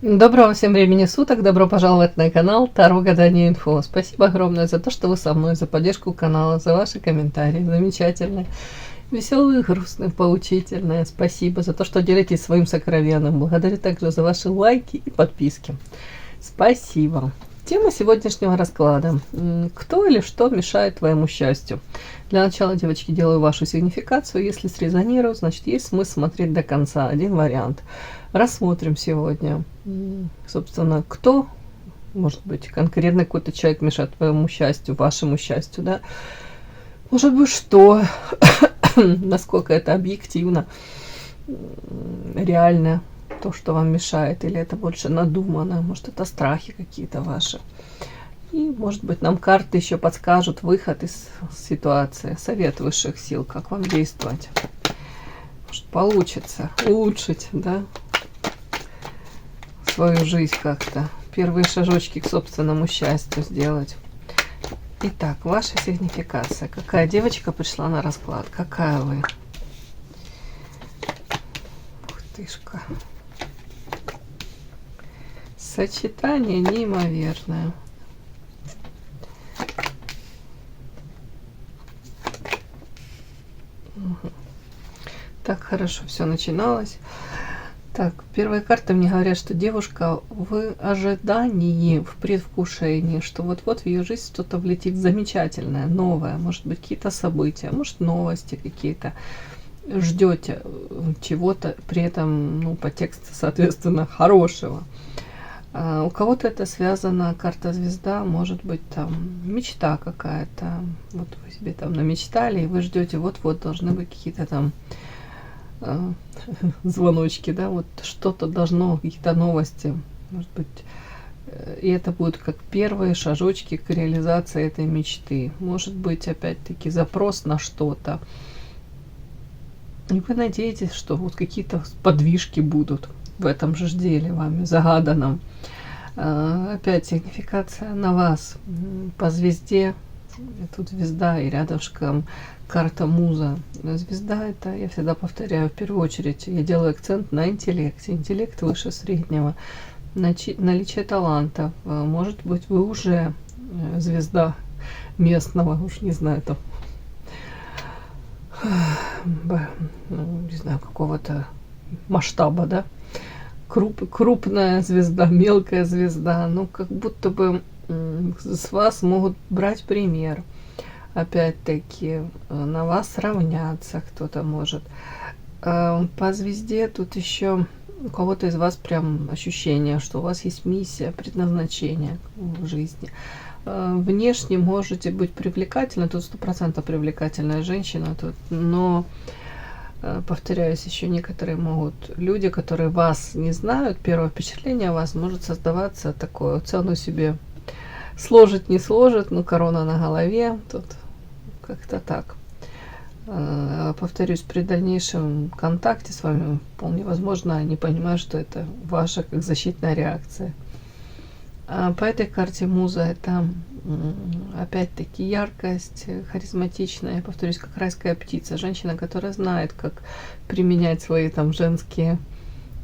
Доброго всем времени суток, добро пожаловать на канал Таро Гадание Инфо. Спасибо огромное за то, что вы со мной, за поддержку канала, за ваши комментарии, замечательные, веселые, грустные, поучительные. Спасибо за то, что делитесь своим сокровенным. Благодарю также за ваши лайки и подписки. Спасибо. Тема сегодняшнего расклада. Кто или что мешает твоему счастью? Для начала, девочки, делаю вашу сигнификацию. Если срезонирую, значит, есть смысл смотреть до конца. Один вариант. Рассмотрим сегодня, собственно, кто, может быть, конкретно какой-то человек мешает твоему счастью, вашему счастью, да? Может быть, что, насколько это объективно, реально то, что вам мешает, или это больше надумано, может, это страхи какие-то ваши. И, может быть, нам карты еще подскажут выход из ситуации, совет высших сил, как вам действовать. Может, получится улучшить, да, свою жизнь как-то, первые шажочки к собственному счастью сделать. Итак, ваша сигнификация. Какая девочка пришла на расклад? Какая вы? Ух тышка. Сочетание неимоверное. Угу. Так хорошо все начиналось. Так, первые карты мне говорят, что девушка в ожидании, в предвкушении, что вот-вот в ее жизнь что-то влетит замечательное, новое, может быть, какие-то события, может, новости какие-то. Ждете чего-то, при этом, ну, по тексту, соответственно, хорошего. А у кого-то это связано, карта звезда, может быть, там мечта какая-то. Вот вы себе там намечтали, и вы ждете, вот-вот должны быть какие-то там звоночки, да, вот что-то должно, какие-то новости, может быть, и это будет как первые шажочки к реализации этой мечты. Может быть, опять-таки, запрос на что-то. И вы надеетесь, что вот какие-то подвижки будут в этом же деле вами загаданном. Опять сигнификация на вас по звезде. Тут звезда и рядышком карта муза. Звезда — это, я всегда повторяю, в первую очередь я делаю акцент на интеллекте. Интеллект выше среднего. Наличие талантов. Может быть, вы уже звезда местного, уж не знаю, там, не знаю, какого-то масштаба, да? Крупная звезда, мелкая звезда. Ну, как будто бы с вас могут брать пример. Опять-таки, на вас равняться кто-то может. По звезде тут еще у кого-то из вас прям ощущение, что у вас есть миссия, предназначение в жизни. Внешне можете быть привлекательны, тут 100% привлекательная женщина, тут, но, повторяюсь, еще некоторые могут, люди, которые вас не знают, первое впечатление о вас может создаваться такое, цену себе сложит, не сложит, ну, корона на голове, тут как-то так. Повторюсь, при дальнейшем контакте с вами вполне возможно не понимаю, что это ваша как защитная реакция. По этой карте муза это опять-таки яркость, харизматичная, я повторюсь, как райская птица, женщина, которая знает, как применять свои там женские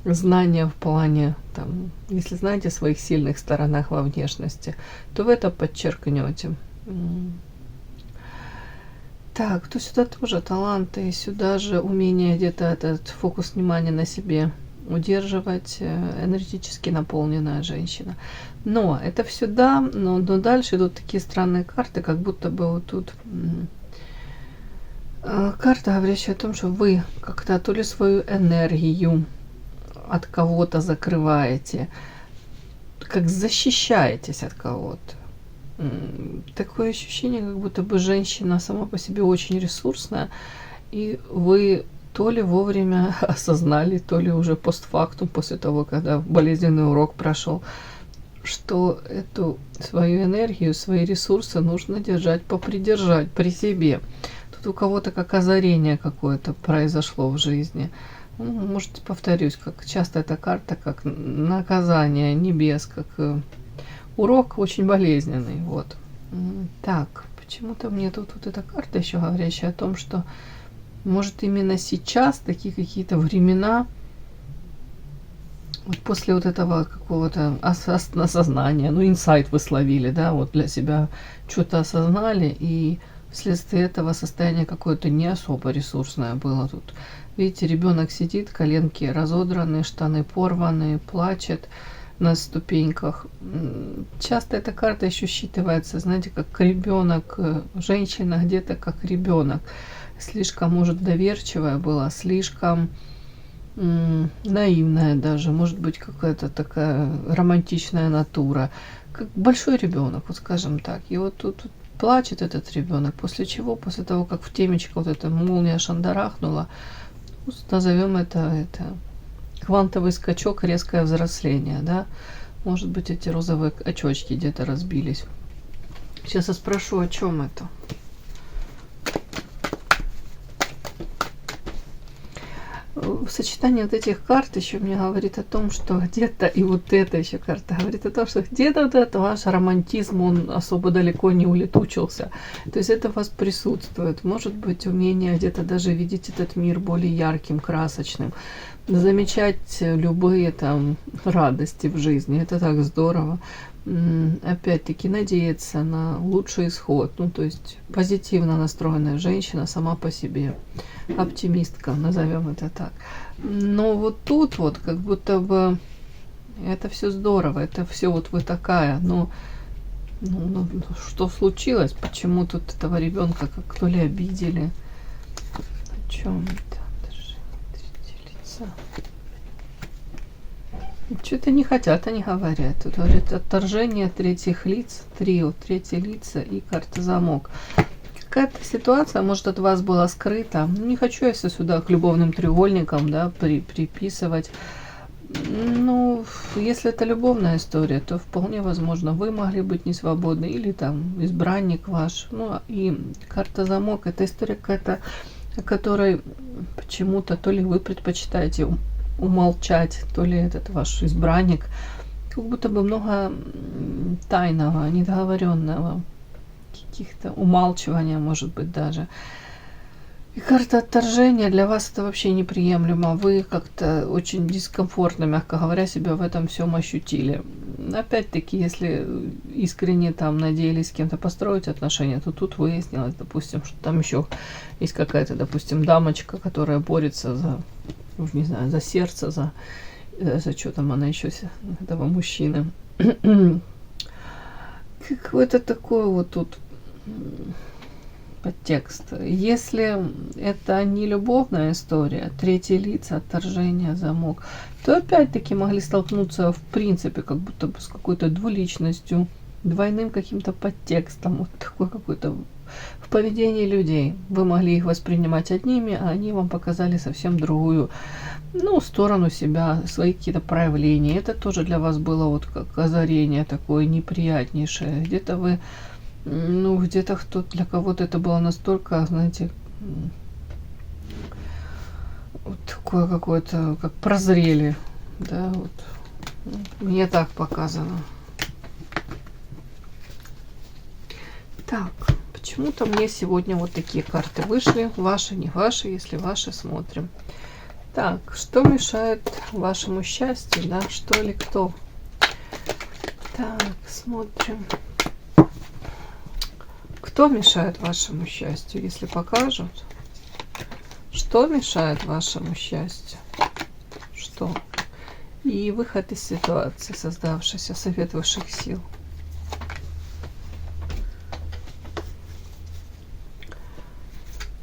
знания в плане, там, если знаете о своих сильных сторонах во внешности, то вы это подчеркнете. Так, то сюда тоже таланты, сюда же умение где-то этот фокус внимания на себе удерживать, энергетически наполненная женщина. Но это все да, но дальше идут такие странные карты, как будто бы вот тут карта, говорящая о том, что вы как-то то ли свою энергию от кого-то закрываете, как защищаетесь от кого-то. Такое ощущение, как будто бы женщина сама по себе очень ресурсная, и вы то ли вовремя осознали, то ли уже постфактум, после того, когда болезненный урок прошел, что эту свою энергию, свои ресурсы нужно держать, попридержать при себе. Тут у кого-то как озарение какое-то произошло в жизни. Ну, может, повторюсь, как часто эта карта, как наказание небес, как урок очень болезненный. Вот. Так, почему-то мне тут вот эта карта еще говорящая о том, что может именно сейчас такие какие-то времена вот после вот этого какого-то осознания, ну, инсайт вы словили, да, вот для себя что-то осознали, и вследствие этого состояние какое-то не особо ресурсное было тут. Видите, ребенок сидит, коленки разодранные, штаны порванные, плачет на ступеньках. Часто эта карта еще считывается, знаете, как ребенок, женщина где-то как ребенок. Слишком, может, доверчивая была, слишком наивная даже, может быть, какая-то такая романтичная натура, как большой ребенок, вот скажем так. И вот тут плачет этот ребенок, после чего, после того, как в темечко вот эта молния шандарахнула, назовем это квантовый скачок, резкое взросление, да. Может быть, эти розовые очечки где-то разбились. Сейчас я спрошу, о чем это. Сочетание вот этих карт еще мне говорит о том, что где-то, и вот эта еще карта говорит о том, что где-то вот этот ваш романтизм, он особо далеко не улетучился. То есть это у вас присутствует. Может быть, умение где-то даже видеть этот мир более ярким, красочным. Замечать любые там радости в жизни. Это так здорово. Опять-таки надеяться на лучший исход. Ну, то есть позитивно настроенная женщина сама по себе. Оптимистка, назовем это так. Но вот тут вот как будто бы это все здорово, это все вот вы такая, но что случилось? Почему тут этого ребенка как то ли обидели? О чем это? Что-то не хотят, они говорят. Тут говорят отторжение третьих лиц, трио, третьи лица и карта замок. Какая-то ситуация, может, от вас была скрыта. Не хочу я все сюда к любовным треугольникам, да, приписывать. Ну, если это любовная история, то вполне возможно, вы могли быть не свободны, или там избранник ваш. Ну, и карта замок, это история какая-то, о которой почему-то то ли вы предпочитаете умолчать, то ли этот ваш избранник. Как будто бы много тайного, недоговоренного, каких-то умалчивания, может быть, даже. И карта отторжения для вас это вообще неприемлемо. Вы как-то очень дискомфортно, мягко говоря, себя в этом всем ощутили. Опять-таки, если искренне там надеялись с кем-то построить отношения, то тут выяснилось, допустим, что там еще есть какая-то, допустим, дамочка, которая борется за, не знаю, за сердце, за что там она еще, этого мужчины. Какой-то такой вот тут подтекст. Если это не любовная история, третьи лица, отторжение, замок, то опять-таки могли столкнуться в принципе как будто бы с какой-то двуличностью, двойным каким-то подтекстом, вот такой какой-то в поведении людей. Вы могли их воспринимать одними, а они вам показали совсем другую, ну, сторону себя, свои какие-то проявления. Это тоже для вас было вот как озарение такое неприятнейшее. Где-то вы, ну, где-то для кого-то это было настолько, знаете, вот такое какое-то, как прозрели, да, вот. Мне так показано. Так, почему-то мне сегодня вот такие карты вышли. Ваши, не ваши, если ваши, смотрим. Так, что мешает вашему счастью, да, что или кто? Так, смотрим. Кто мешает вашему счастью, если покажут? Что мешает вашему счастью? Что? И выход из ситуации, создавшийся, совет высших сил.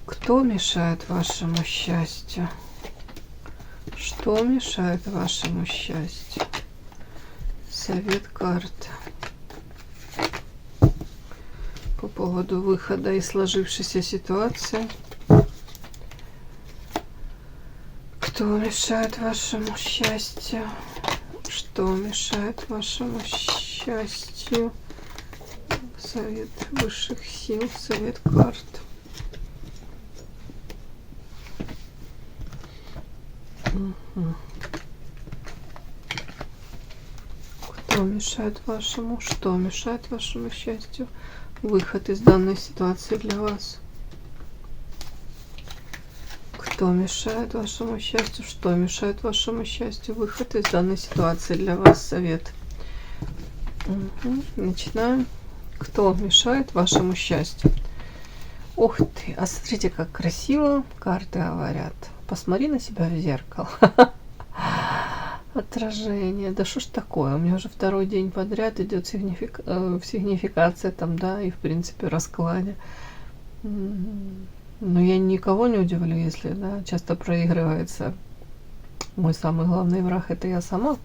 Кто мешает вашему счастью? Что мешает вашему счастью? Совет карт. По поводу выхода из сложившейся ситуации. Кто мешает вашему счастью? Что мешает вашему счастью? Совет высших сил, совет карт. Угу. Кто мешает вашему? Что мешает вашему счастью? Выход из данной ситуации для вас. Кто кто мешает вашему счастью, что мешает вашему счастью, выход из данной ситуации для вас, совет. Начинаем. Кто мешает вашему счастью? Ух ты, а смотрите, как красиво карты говорят. Посмотри на себя в зеркало. Отражение. Да что ж такое? У меня уже второй день подряд идет сигнификация там, да, и в принципе раскладе. Но я никого не удивлю, если, да, часто проигрывается. Мой самый главный враг — это я сама.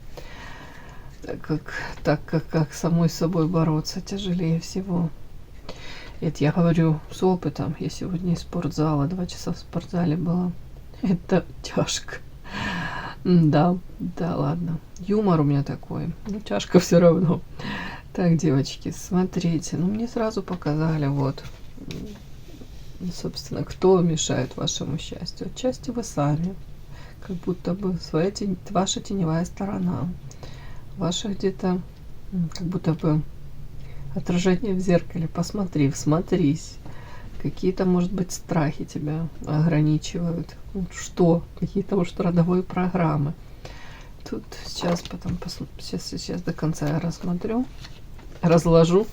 Так как самой собой бороться тяжелее всего. Это я говорю с опытом. Я сегодня из спортзала, 2 часа в спортзале была. Это тяжко. Да, ладно. Юмор у меня такой. Ну, тяжко все равно. Так, девочки, смотрите. Ну, мне сразу показали, вот, собственно, кто мешает вашему счастью. Отчасти вы сами. Как будто бы ваша теневая сторона. Ваша где-то, как будто бы, отражение в зеркале. Посмотри, всмотрись. Какие-то, может быть, страхи тебя ограничивают. Что? Какие-то уж родовые программы. Тут сейчас сейчас до конца я рассмотрю, разложу.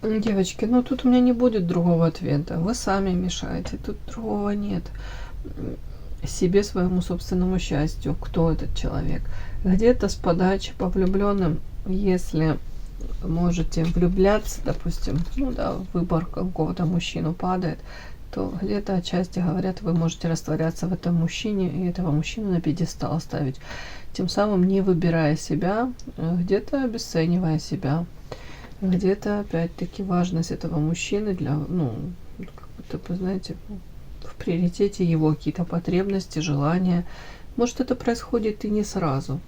Девочки, ну тут у меня не будет другого ответа. Вы сами мешаете, тут другого нет. Себе, своему собственному счастью. Кто этот человек? Где-то с подачи по влюбленным, если можете влюбляться, допустим, ну да, выбор какого-то мужчину падает, то где-то отчасти говорят, вы можете растворяться в этом мужчине и этого мужчину на пьедестал ставить, тем самым не выбирая себя, где-то обесценивая себя. Где-то, опять-таки, важность этого мужчины для, ну, как будто бы, знаете, в приоритете его какие-то потребности, желания. Может, это происходит и не сразу.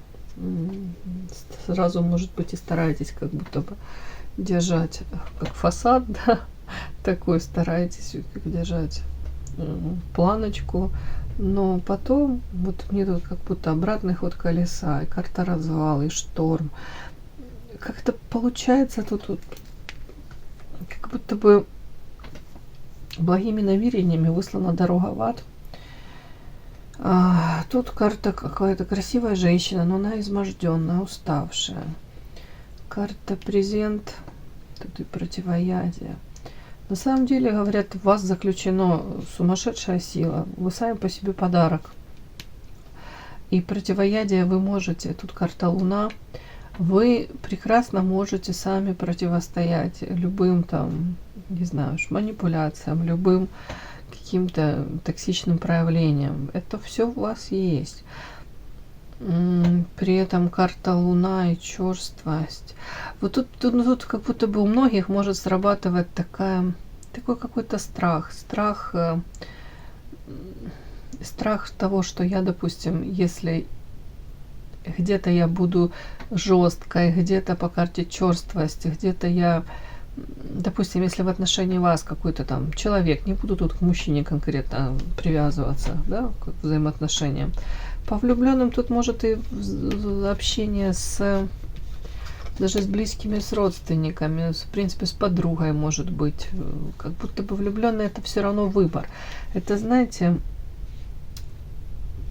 Сразу, может быть, и стараетесь как будто бы держать как фасад, да, такой стараетесь держать планочку. Но потом, вот мне тут как будто обратный ход колеса, и карта развал, и шторм. Как-то получается тут вот, как будто бы благими намерениями выслана дорога в ад. Тут карта какая-то красивая женщина, но она изможденная, уставшая. Карта презент, тут и противоядие. На самом деле, говорят, в вас заключена сумасшедшая сила. Вы сами по себе подарок. И противоядие вы можете, тут карта Луна, вы прекрасно можете сами противостоять любым там, не знаю, манипуляциям, любым каким-то токсичным проявлениям. Это все у вас есть. При этом карта Луна и черствость. Вот тут как будто бы у многих может срабатывать такой какой-то страх. Страх того, что я, допустим, если где-то я буду жесткой, где-то по карте черствости, где-то я, допустим, если в отношении вас какой-то там человек, не буду тут к мужчине конкретно привязываться, да, к взаимоотношениям. По влюбленным тут может и общение даже с близкими, с родственниками, в принципе, с подругой может быть. Как будто бы влюбленный — это все равно выбор. Это, знаете,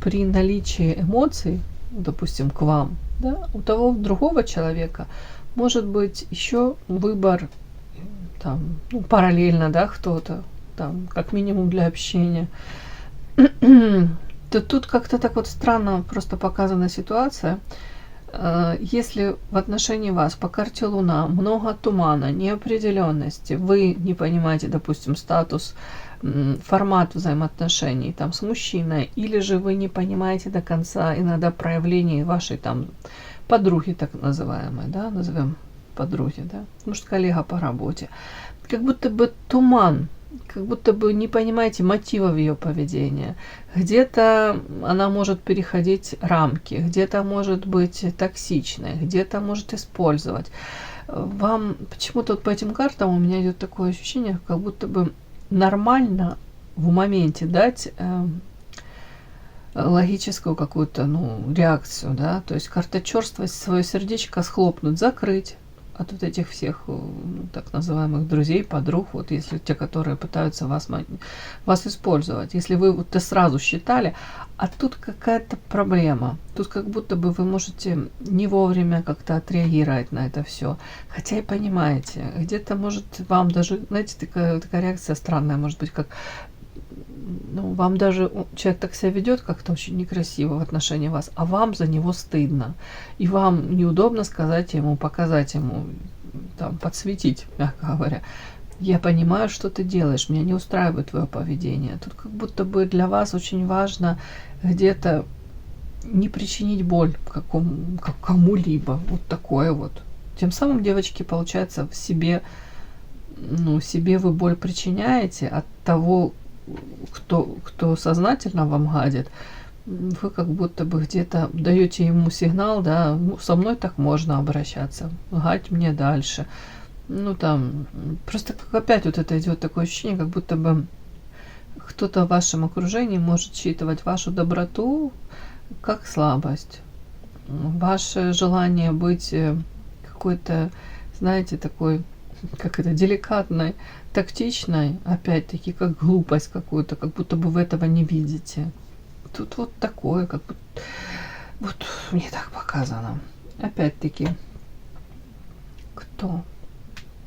при наличии эмоций, допустим, к вам, да, у того другого человека может быть еще выбор там, ну, параллельно, да, кто-то там, как минимум для общения. То тут как-то так вот странно просто показана ситуация. Если в отношении вас по карте Луна много тумана, неопределенности, вы не понимаете, допустим, статус, формат взаимоотношений там с мужчиной, или же вы не понимаете до конца иногда проявлений вашей там подруги, так называемой, да, назовем подруги, да, может, коллега по работе, как будто бы туман как будто бы не понимаете мотивов ее поведения. Где-то она может переходить рамки, где-то может быть токсичной, где-то может использовать. Вам почему-то вот по этим картам у меня идет такое ощущение, как будто бы нормально в моменте дать логическую какую-то, ну, реакцию, да, то есть карта черствость, свое сердечко схлопнуть, закрыть от вот этих всех так называемых друзей, подруг, вот если те, которые пытаются вас использовать, если вы вот сразу считали, а тут какая-то проблема, тут как будто бы вы можете не вовремя как-то отреагировать на это все, хотя и понимаете, где-то может вам даже, знаете, такая реакция странная, может быть, как ну, вам даже человек так себя ведет как-то очень некрасиво в отношении вас, а вам за него стыдно. И вам неудобно сказать ему, показать ему, там, подсветить, мягко говоря. Я понимаю, что ты делаешь, меня не устраивает твое поведение. Тут как будто бы для вас очень важно где-то не причинить боль кому-либо. Вот такое вот. Тем самым, девочки, получается, в себе, ну, себе вы боль причиняете от того, кто сознательно вам гадит, вы как будто бы где-то даете ему сигнал, да, ну, со мной так можно обращаться, гадь мне дальше. Ну там, просто как опять вот это идет такое ощущение, как будто бы кто-то в вашем окружении может считывать вашу доброту как слабость. Ваше желание быть какой-то, знаете, такой, как это, деликатной, тактичной, опять-таки, как глупость какую-то, как будто бы вы этого не видите. Тут вот такое, как будто, вот мне так показано. Опять-таки,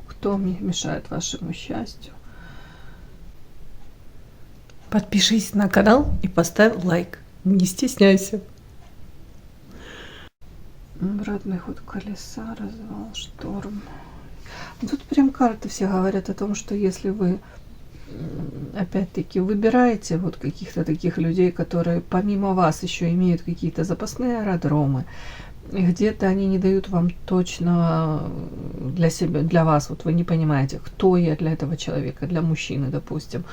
кто мне мешает вашему счастью? Подпишись на канал и поставь лайк. Не стесняйся. Обратный ход колеса, развал, шторм. Тут прям карты все говорят о том, что если вы, опять-таки, выбираете вот каких-то таких людей, которые помимо вас еще имеют какие-то запасные аэродромы, где-то они не дают вам точно для себя, для вас, вот вы не понимаете, кто я для этого человека, для мужчины, допустим,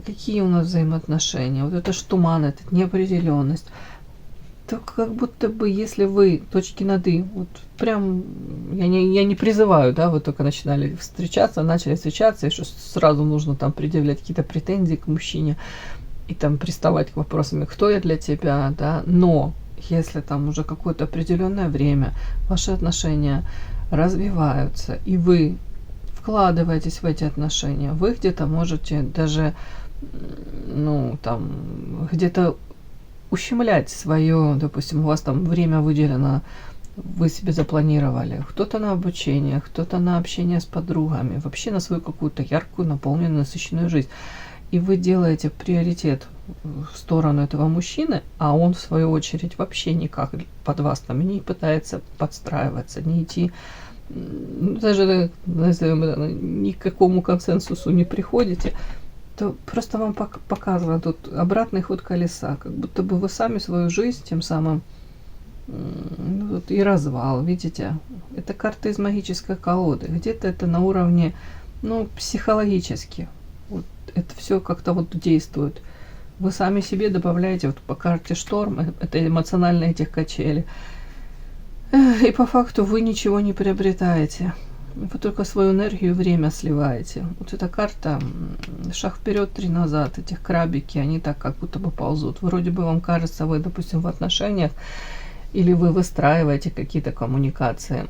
какие у нас взаимоотношения, вот это ж туман, это неопределенность. То как будто бы, если вы точки над «и», вот прям, я не призываю, да, вы только начали встречаться, и что сразу нужно там предъявлять какие-то претензии к мужчине и там приставать к вопросам, кто я для тебя, да, но если там уже какое-то определенное время ваши отношения развиваются, и вы вкладываетесь в эти отношения, вы где-то можете даже, ну, там, где-то ущемлять свое, допустим, у вас там время выделено, вы себе запланировали, кто-то на обучение, кто-то на общение с подругами, вообще на свою какую-то яркую, наполненную, насыщенную жизнь. И вы делаете приоритет в сторону этого мужчины, а он, в свою очередь, вообще никак под вас там не пытается подстраиваться, не идти, даже, назовем это, ни к какому консенсусу не приходите, то просто вам показано тут обратный ход колеса, как будто бы вы сами свою жизнь тем самым, ну, вот и развал, видите, это карта из магической колоды, где-то это на уровне, ну, психологически, вот это все как-то вот действует, вы сами себе добавляете, вот по карте шторм, это эмоциональные этих качели, и по факту вы ничего не приобретаете. Вы только свою энергию и время сливаете. Вот эта карта, шаг вперед, 3 назад. Этих крабики, они так как будто бы ползут. Вроде бы вам кажется, вы, допустим, в отношениях, или вы выстраиваете какие-то коммуникации.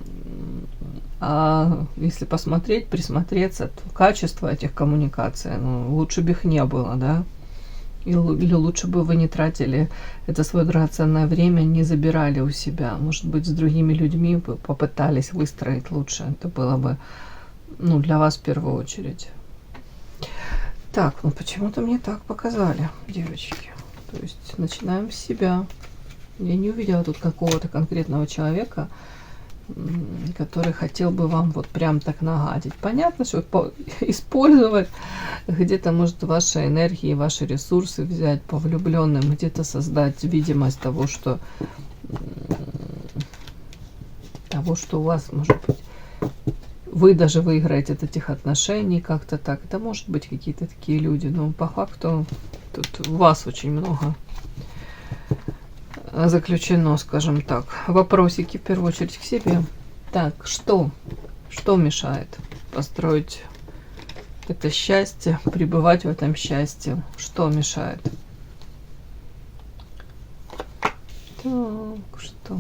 А если посмотреть, присмотреться, то качество этих коммуникаций, ну, лучше бы их не было, да? Или лучше бы вы не тратили это свое драгоценное время, не забирали у себя. Может быть, с другими людьми бы попытались выстроить лучше. Это было бы, ну, для вас в первую очередь. Так, ну почему-то мне так показали, девочки. То есть начинаем с себя. Я не увидела тут какого-то конкретного человека, который хотел бы вам вот прям так нагадить. Понятно, что использовать где-то, может, ваши энергии, ваши ресурсы взять по влюбленным, где-то создать видимость того, что у вас, может быть, вы даже выиграете от этих отношений как-то так. Это может быть какие-то такие люди, но по факту тут у вас очень много заключено, скажем так. Вопросики в первую очередь к себе. Так, что мешает построить это счастье, пребывать в этом счастье? Что мешает? Так, что?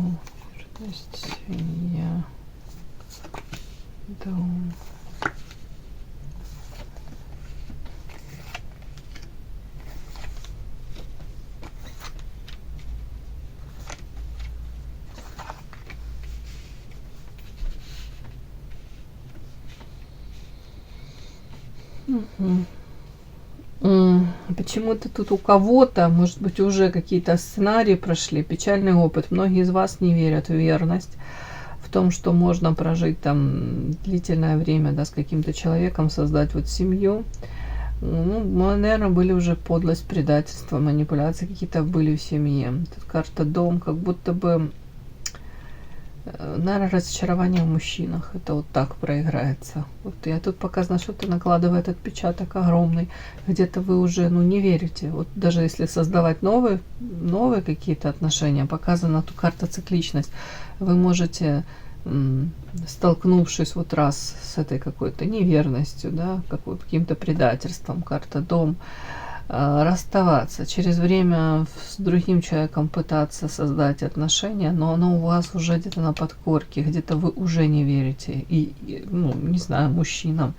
Верность, семья, дом. Почему-то тут у кого-то, может быть, уже какие-то сценарии прошли, печальный опыт. Многие из вас не верят в верность, в том, что можно прожить там длительное время, да, с каким-то человеком, создать вот семью. Ну, наверное, были уже подлость, предательство, манипуляции какие-то были в семье. Тут карта дом, как будто бы, наверное, разочарование в мужчинах. Это вот так проиграется. Вот я тут показано, что-то накладывает отпечаток огромный. Где-то вы уже, ну, не верите. Вот даже если создавать новые какие-то отношения, показана тут карта цикличность. Вы можете, столкнувшись вот раз с этой какой-то неверностью, да, каким-то предательством, карта дом, расставаться, через время с другим человеком пытаться создать отношения, но оно у вас уже где-то на подкорке, где-то вы уже не верите, ну, не знаю, мужчинам.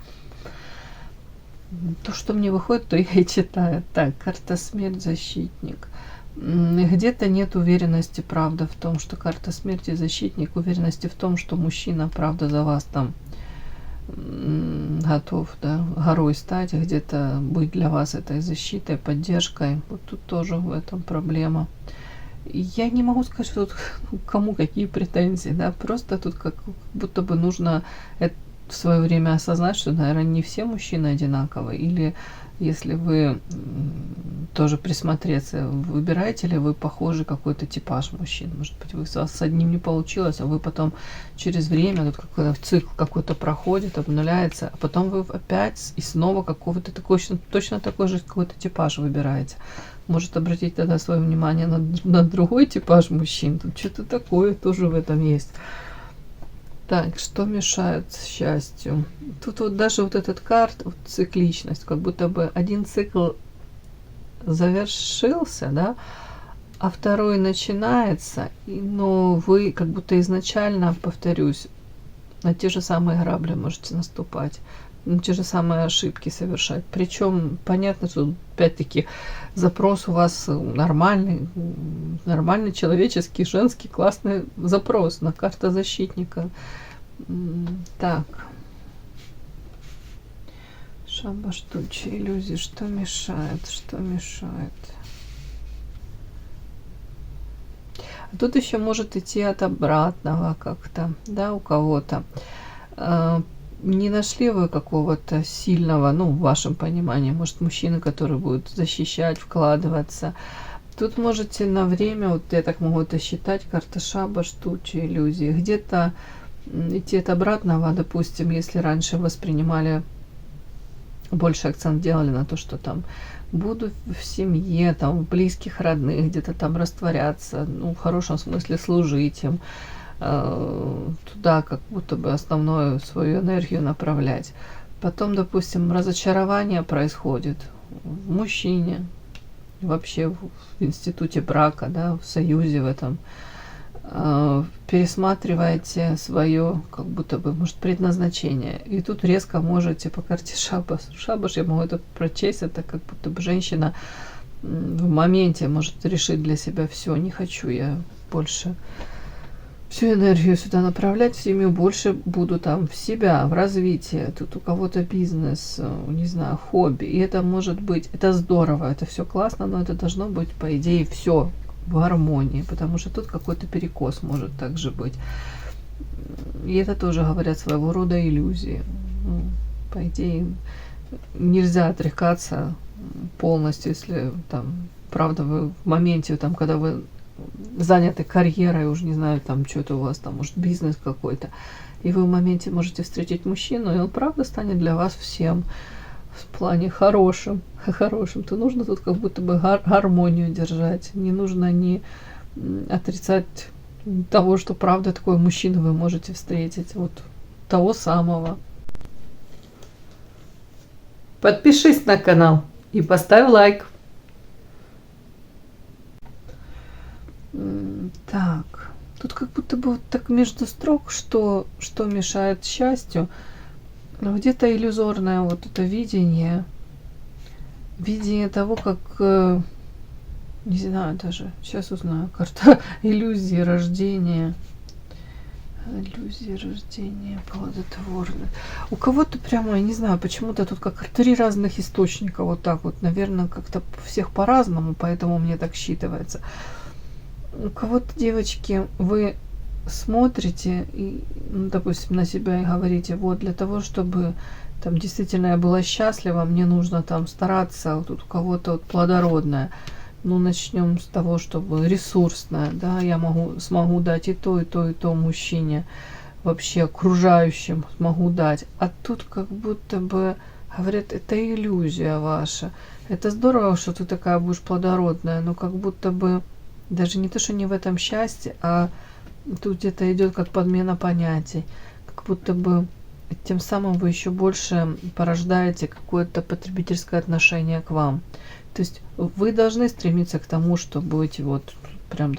То, что мне выходит, то я и читаю. Так, карта смерть, защитник. Где-то нет уверенности, правда, в том, что карта смерти, защитник, уверенности в том, что мужчина, правда, за вас там готов, да, горой стать, где-то быть для вас этой защитой, поддержкой. Вот тут тоже в этом проблема. Я не могу сказать, что тут кому какие претензии, да, просто тут как будто бы нужно в свое время осознать, что, наверное, не все мужчины одинаковые, или если вы тоже присмотреться, выбираете ли вы похожий какой-то типаж мужчин. Может быть, вы с одним не получилось, а вы потом через время, тут какой-то цикл какой-то проходит, обнуляется, а потом вы опять и снова какого-то точно такой же какой-то типаж выбираете. Может обратить тогда свое внимание на другой типаж мужчин. Тут что-то такое тоже в этом есть. Так, что мешает счастью? Тут вот даже вот этот карт, вот цикличность, как будто бы один цикл завершился, да, а второй начинается, но вы как будто изначально, повторюсь, на те же самые грабли можете наступать, на те же самые ошибки совершать. Причем понятно, что опять-таки запрос у вас нормальный человеческий, женский, классный запрос на карта защитника. Так. Шабаш, тучи, иллюзии. Что мешает? Что мешает? А тут еще может идти от обратного как-то, да, у кого-то. Не нашли вы какого-то сильного, ну, в вашем понимании, может, мужчины, который будет защищать, вкладываться. Тут можете на время, вот я так могу это считать, карта шабаш, тучи, иллюзии. Где-то идти от обратного, допустим, если раньше воспринимали, больше акцент делали на то, что там буду в семье, там, в близких, родных, где-то там растворяться, ну, в хорошем смысле служить им, туда как будто бы основную свою энергию направлять. Потом, допустим, разочарование происходит в мужчине, вообще в институте брака, да, в союзе в этом. Пересматриваете свое, как будто бы, может, предназначение. И тут резко можете по карте шабаш, я могу это прочесть, это как будто бы женщина в моменте может решить для себя: все, не хочу я больше всю энергию сюда направлять, в семью, больше буду там в себя, в развитие. Тут у кого-то бизнес, не знаю, хобби. И это может быть, это здорово, это все классно, но это должно быть, по идее, все в гармонии, потому что тут какой-то перекос может также быть. И это тоже, говорят, своего рода иллюзии. Ну, по идее, нельзя отрекаться полностью, если там, правда, вы в моменте, там, когда вы заняты карьерой, уже не знаю, там что-то у вас там, может, бизнес какой-то, и вы в моменте можете встретить мужчину, и он правда станет для вас всем в плане хорошим, то нужно тут как будто бы гармонию держать, не нужно ни отрицать того, что правда такой мужчину вы можете встретить, вот того самого. Подпишись на канал и поставь лайк. Так, тут как будто бы вот так между строк, что мешает счастью, но где-то иллюзорное вот это видение того, как, не знаю даже, сейчас узнаю, карта иллюзии рождения, плодотворных. У кого-то прямо, я не знаю, почему-то тут как 3 разных источника, вот так вот, наверное, как-то всех по-разному, поэтому мне так считывается. У кого-то, девочки, вы смотрите и, допустим, на себя и говорите, вот для того, чтобы там действительно я была счастлива, мне нужно там стараться, вот тут у кого-то вот плодородное. Ну, начнем с того, чтобы ресурсное, да, я смогу дать и то, и то, и то мужчине, вообще окружающим смогу дать. А тут как будто бы говорят, это иллюзия ваша. Это здорово, что ты такая будешь плодородная, но как будто бы даже не то, что не в этом счастье, а тут где-то идет как подмена понятий. Как будто бы тем самым вы еще больше порождаете какое-то потребительское отношение к вам. То есть вы должны стремиться к тому, чтобы быть вот прям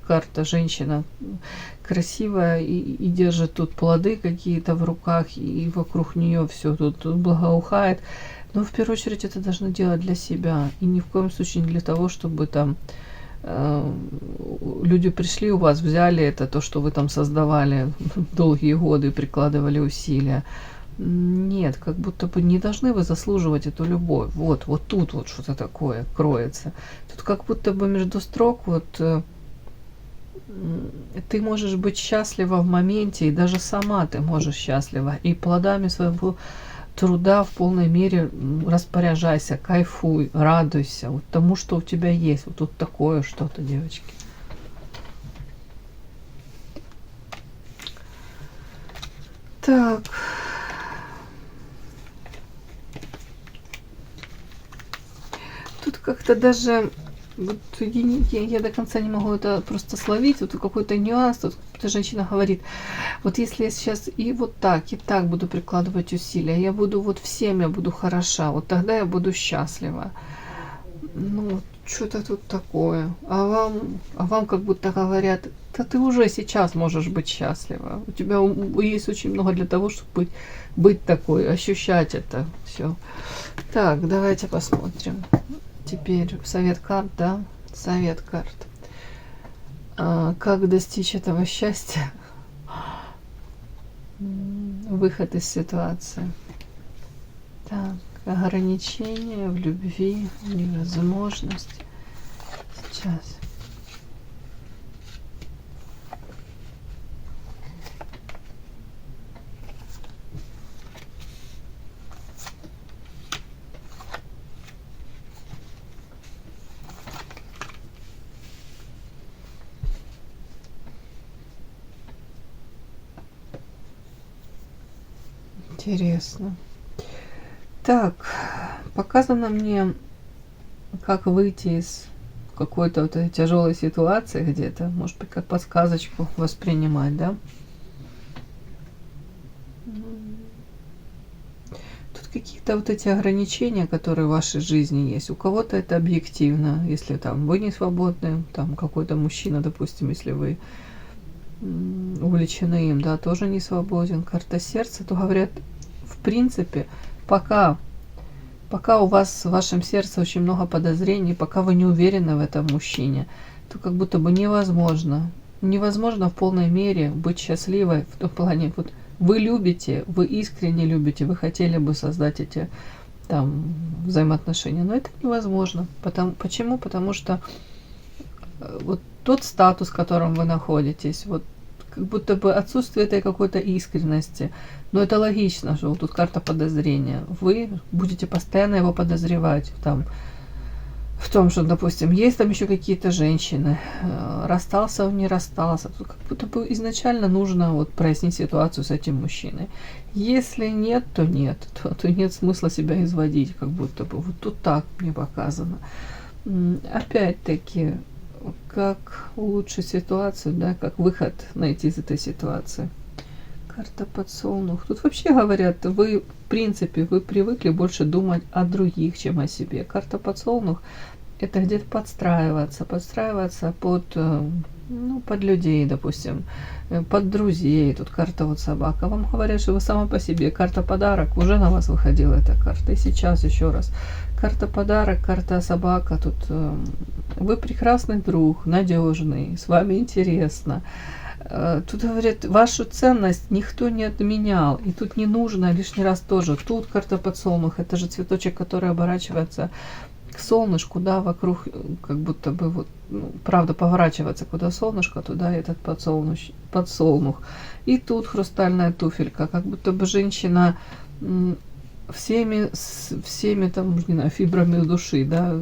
карта женщина красивая и держит тут плоды какие-то в руках, и вокруг нее все тут благоухает. Но в первую очередь это должны делать для себя. И ни в коем случае не для того, чтобы там люди пришли у вас, взяли это, то, что вы там создавали долгие годы, прикладывали усилия. Нет, как будто бы не должны вы заслуживать эту любовь. Вот тут вот что-то такое кроется. Тут как будто бы между строк вот ты можешь быть счастлива в моменте, и даже сама ты можешь счастлива. И плодами своего труда в полной мере распоряжайся, кайфуй, радуйся вот тому, что у тебя есть. Вот тут такое что-то, девочки. Так. Тут как-то даже вот я до конца не могу это просто словить, вот какой-то нюанс, тут эта женщина говорит, вот если я сейчас и так буду прикладывать усилия, я буду вот всем, я буду хороша, вот тогда я буду счастлива. Ну, что-то тут такое. А вам как будто говорят, да ты уже сейчас можешь быть счастлива. У тебя есть очень много для того, чтобы быть такой, ощущать это все. Так, давайте посмотрим. Теперь совет карт, да? Совет карт. Как достичь этого счастья? Выход из ситуации. Так, ограничения в любви, невозможность. Сейчас. Интересно. Так, показано мне, как выйти из какой-то вот этой тяжелой ситуации где-то, может быть, как подсказочку воспринимать, да? Тут какие-то вот эти ограничения, которые в вашей жизни есть. У кого-то это объективно, если там вы не свободны, там какой-то мужчина, допустим, если вы увлечены им, да, тоже не свободен. Карта сердца, то говорят, в принципе, пока у вас в вашем сердце очень много подозрений, пока вы не уверены в этом мужчине, то как будто бы невозможно в полной мере быть счастливой в том плане, вот вы любите, вы искренне любите, вы хотели бы создать эти там взаимоотношения, но это невозможно. Почему? Потому что вот тот статус, в котором вы находитесь, вот как будто бы отсутствие этой какой-то искренности. Но это логично, что вот тут карта подозрения. Вы будете постоянно его подозревать. Там, в том, что, допустим, есть там еще какие-то женщины, расстался он, не расстался, тут как будто бы изначально нужно вот прояснить ситуацию с этим мужчиной. Если нет, то нет, то нет смысла себя изводить, как будто бы. Вот тут так мне показано. Опять-таки, как улучшить ситуацию, да, как выход найти из этой ситуации. Карта подсолнух. Тут вообще говорят, вы, в принципе, вы привыкли больше думать о других, чем о себе. Карта подсолнух — это где-то подстраиваться под, ну, под людей, допустим, под друзей. Тут карта вот собака. Вам говорят, что вы сама по себе. Карта подарок. Уже на вас выходила эта карта. И сейчас еще раз. Карта подарок, карта собака. Тут вы прекрасный друг, надежный, с вами интересно. Тут говорят, вашу ценность никто не отменял. И тут не нужно лишний раз тоже. Тут карта подсолнух. Это же цветочек, который оборачивается к солнышку, да, вокруг, как будто бы вот, ну, правда, поворачивается куда солнышко, туда этот подсолнух. И тут хрустальная туфелька, как будто бы женщина всеми там, не знаю, фибрами души, да,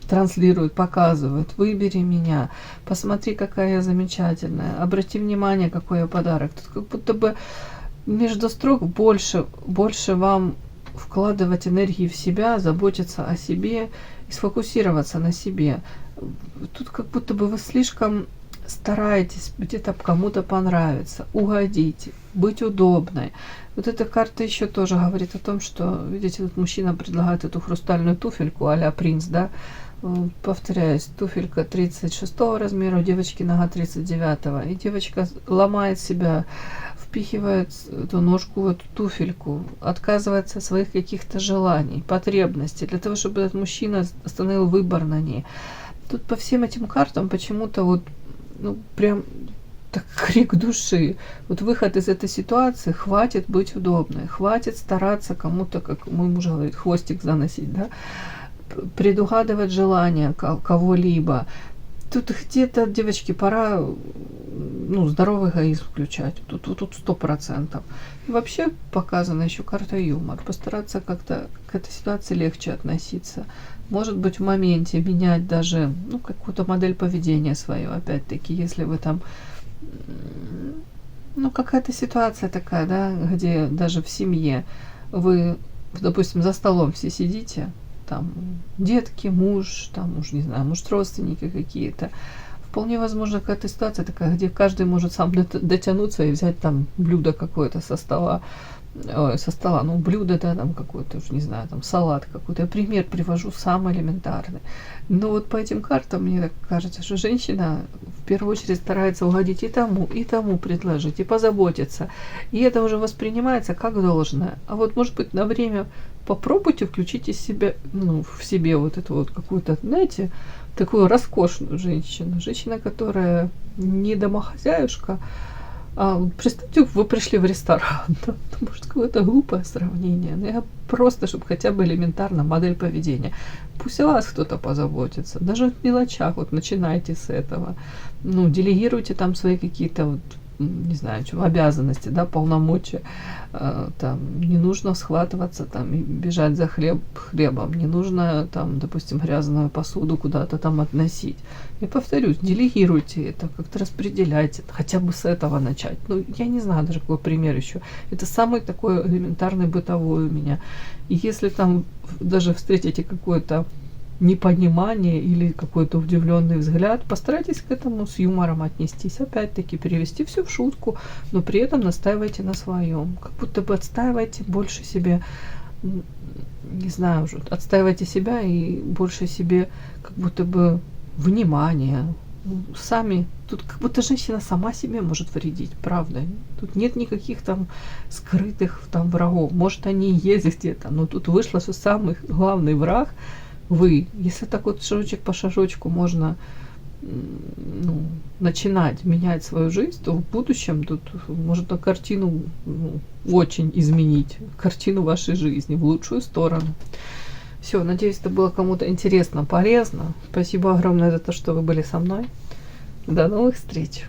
транслирует, показывает: выбери меня, посмотри, какая я замечательная, обрати внимание, какой я подарок. Тут как будто бы между строк больше вам вкладывать энергии в себя, заботиться о себе и сфокусироваться на себе. Тут как будто бы вы слишком стараетесь где-то кому-то понравиться, угодить, быть удобной. Вот эта карта еще тоже говорит о том, что, видите, тут мужчина предлагает эту хрустальную туфельку а-ля принц, да. Повторяюсь, туфелька 36 размера, у девочки нога 39. И девочка ломает себя, впихивает эту ножку в эту туфельку, отказывается от своих каких-то желаний, потребностей, для того, чтобы этот мужчина остановил выбор на ней. Тут по всем этим картам почему-то вот, ну, прям так крик души. Вот выход из этой ситуации: хватит быть удобной, хватит стараться кому-то, как мой муж говорит, хвостик заносить, да, предугадывать желания кого-либо. Тут где-то, девочки, пора, ну, здоровый эгоизм включать. Тут 100%. И вообще показана еще карта юмор. Постараться как-то к этой ситуации легче относиться. Может быть, в моменте менять даже, ну, какую-то модель поведения свою. Опять-таки, если вы там, ну, какая-то ситуация такая, да, где даже в семье вы, допустим, за столом все сидите, там детки, муж, там, уж не знаю, может, родственники какие-то. Вполне возможно, какая-то ситуация такая, где каждый может сам дотянуться и взять там блюдо какое-то со стола, ну, блюдо, да, там какое-то, уж не знаю, там салат какой-то. Я пример привожу самый элементарный. Но вот по этим картам мне так кажется, что женщина в первую очередь старается угодить и тому предложить, и позаботиться. И это уже воспринимается как должное. А вот, может быть, на время попробуйте включить из себя, ну, в себе вот эту вот какую-то, знаете, такую роскошную женщину. Женщина, которая не домохозяюшка. Представьте, вы пришли в ресторан. Да? Может, какое-то глупое сравнение. Но я просто, чтобы хотя бы элементарно модель поведения. Пусть о вас кто-то позаботится. Даже в мелочах. Вот начинайте с этого. Ну, делегируйте там свои какие-то вот, не знаю, обязанности, да, полномочия. Там не нужно схватываться там и бежать за хлебом, не нужно там, допустим, грязную посуду куда-то там относить. Я повторюсь, делегируйте это, как-то распределяйте, хотя бы с этого начать. Ну, я не знаю даже какой пример еще. Это самый такой элементарный бытовой у меня. И если там даже встретите какое-то непонимание или какой-то удивленный взгляд, постарайтесь к этому с юмором отнестись, опять-таки перевести все в шутку, но при этом настаивайте на своем, как будто бы отстаивайте больше себе, не знаю уже, отстаивайте себя и больше себе как будто бы внимания. Сами, тут как будто женщина сама себе может вредить, правда. Тут нет никаких там скрытых там врагов. Может, они и есть где-то, но тут вышло, что самый главный враг вы. Если так вот шажочек по шажочку можно, ну, начинать менять свою жизнь, то в будущем тут можно картину, ну, очень изменить, картину вашей жизни в лучшую сторону. Все, надеюсь, это было кому-то интересно, полезно. Спасибо огромное за то, что вы были со мной. До новых встреч!